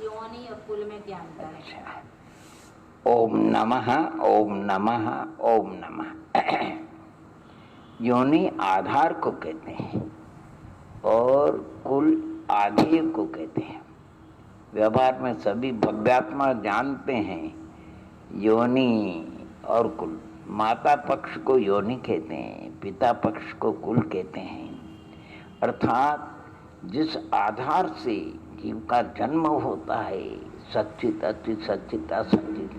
योनि और कुल में क्या अंतर है? अच्छा, ओम नमः, ओम नमः, ओम नमः। योनि आधार को कहते हैं और कुल आधेय को कहते हैं। व्यवहार में सभी भव्यात्मा जानते हैं योनि और कुल। माता पक्ष को योनि कहते हैं, पिता पक्ष को कुल कहते हैं। अर्थात जिस आधार से जीव का जन्म होता है, सच्चित अचित सच्चित असच्चित,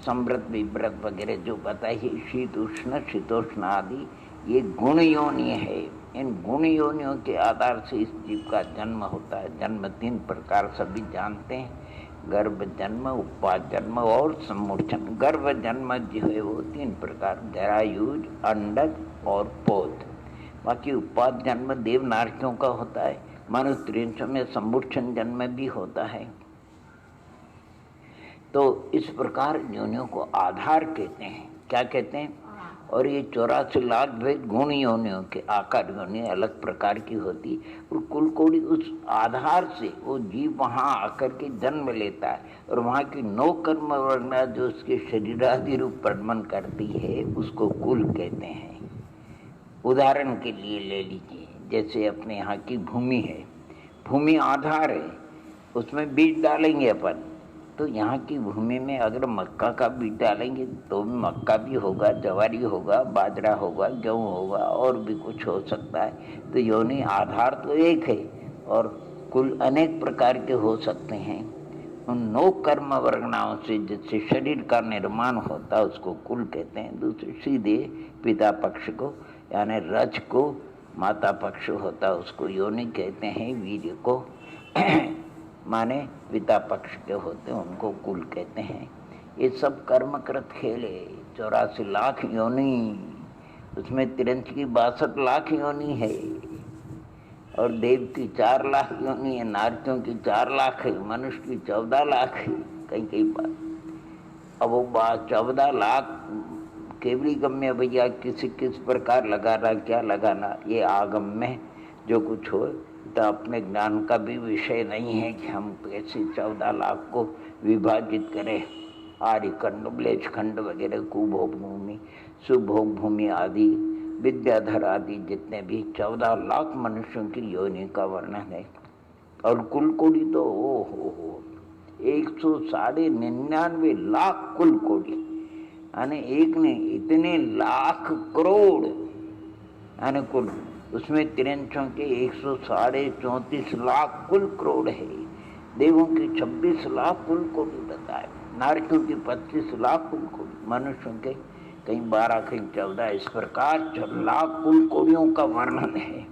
समृत विव्रत वगैरह जो बताइए, शीत उष्ण शीतोष्ण आदि, ये गुण योनि है। इन गुण योनियों के आधार से इस जीव का जन्म होता है। जन्म 3 प्रकार सभी जानते हैं, गर्भ जन्म, उपवास जन्म और सम्मोचन। गर्भ जन्म जो है वो 3 प्रकार, जरायुज, अंडज और पोत। बाकी उपवास जन्म देव नारकियों का होता है। मनुष्य त्रिंश में सम्मोचन जन्म भी होता है। तो इस प्रकार योनियों को आधार कहते हैं। क्या कहते हैं? और ये 84 लाख भेद गुण योनियों के आकार योनि अलग प्रकार की होती, और कुल कोटि उस आधार से वो जीव वहाँ आकर के जन्म लेता है, और वहाँ की 9 कर्म वर्णा जो उसके शरीरादि रूप प्रदमन करती है उसको कुल कहते हैं। उदाहरण के लिए ले लीजिए, जैसे अपने यहाँ की भूमि है, भूमि आधार है, उसमें बीज डालेंगे अपन, तो यहाँ की भूमि में अगर मक्का का बीज डालेंगे तो मक्का भी होगा, जवारी होगा, बाजरा होगा, गेहूँ होगा और भी कुछ हो सकता है। तो योनि आधार तो एक है और कुल अनेक प्रकार के हो सकते हैं। उन 9 कर्म वर्गनाओं से जिससे शरीर का निर्माण होता है उसको कुल कहते हैं। दूसरे सीधे पिता पक्ष को, यानी रज को माता पक्ष होता है उसको योनि कहते हैं। वीर्य को माने पिता पक्ष के होते हैं उनको कुल कहते हैं। ये सब कर्मकृत खेल है। 84 लाख योनि, उसमें तिरंज की 62 लाख योनि है, और देव की 4 लाख योनि है, नारकियों की 4 लाख है, मनुष्य की 14 लाख है। कहीं बात अब वो 14 लाख केवली गम्य भैया किस प्रकार लगाना, क्या लगाना, ये आगम में जो कुछ हो तो अपने ज्ञान का भी विषय नहीं है कि हम कैसे 14 लाख को विभाजित करें। आर्य खंड, ब्लेच खंड वगैरह, कुभोग भूमि, सुभोग भूमि आदि, विद्याधर आदि, जितने भी 14 लाख मनुष्यों की योनि का वर्णन है। और कुल कोटि तो ओ हो 199 लाख कुल कोटि, यानी एक ने इतने लाख करोड़, यानी कुल उसमें तिरंचों के 134 लाख कुल करोड़ है। देवों की 26 लाख कुल कोटि बताए, नारकियों की 25 लाख कुल कोटि, मनुष्यों के कहीं 12 कहीं 14, इस प्रकार 4 लाख कुल कोटियों का वर्णन है।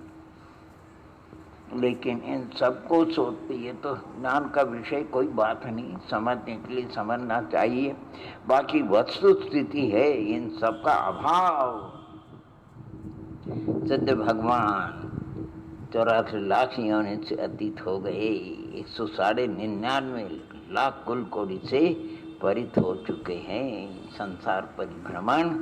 लेकिन इन सबको सोचते, ये तो ज्ञान का विषय कोई बात नहीं, समझने के लिए समझना चाहिए। बाकी वस्तु स्थिति है इन सबका अभाव। सिद्ध भगवान 84 लाख योनि से अतीत हो गए, 199 लाख कुल कोटि से परित हो चुके हैं। संसार परिभ्रमण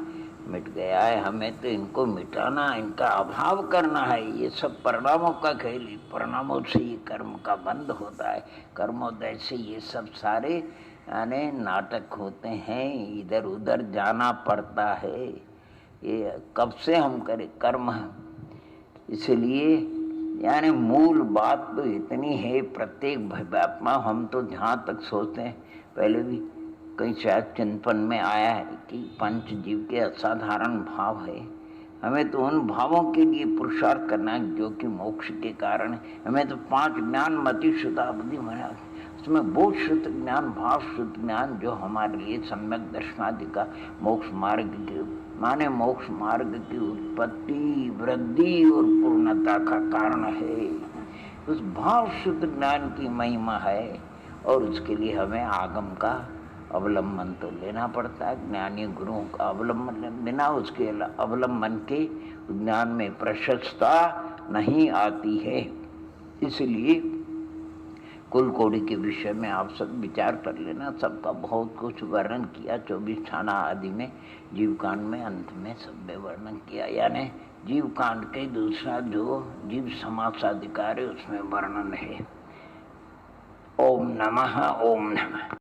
मिट गया है। हमें तो इनको मिटाना, इनका अभाव करना है। ये सब परिणामों का खेल, परिणामों से ये कर्म का बंध होता है। कर्मोदय से ये सब सारे यानी नाटक होते हैं, इधर उधर जाना पड़ता है। ये कब से हम करें कर्म, इसलिए यानी मूल बात तो इतनी है। प्रत्येक भव्यात्मा, हम तो जहाँ तक सोचते हैं, पहले भी कहीं शायद चिंतन में आया है कि पंच जीव के असाधारण भाव है। हमें तो उन भावों के लिए पुरुषार्थ करना है जो कि मोक्ष के कारण है। हमें तो 5 ज्ञान मति शताब्दी मना, उसमें वो शुद्ध ज्ञान, भाव शुद्ध ज्ञान जो हमारे लिए सम्यक दर्शनादि का मोक्ष मार्ग के माने मोक्ष मार्ग की उत्पत्ति, वृद्धि और पूर्णता का कारण है। उस भाव शुद्ध ज्ञान की महिमा है, और उसके लिए हमें आगम का अवलंबन तो लेना पड़ता है। ज्ञानी गुरुओं का अवलंबन, बिना उसके अवलंबन के ज्ञान में प्रशस्तता नहीं आती है। इसलिए कुल कोटि के विषय में आप सब विचार कर लेना। सबका बहुत कुछ वर्णन किया 24 थाना आदि में, जीवकांड में अंत में सब में वर्णन किया। यानी जीवकांड के दूसरा जो जीव समासाधिकार है उसमें वर्णन है। ओम नमः ओम नमः।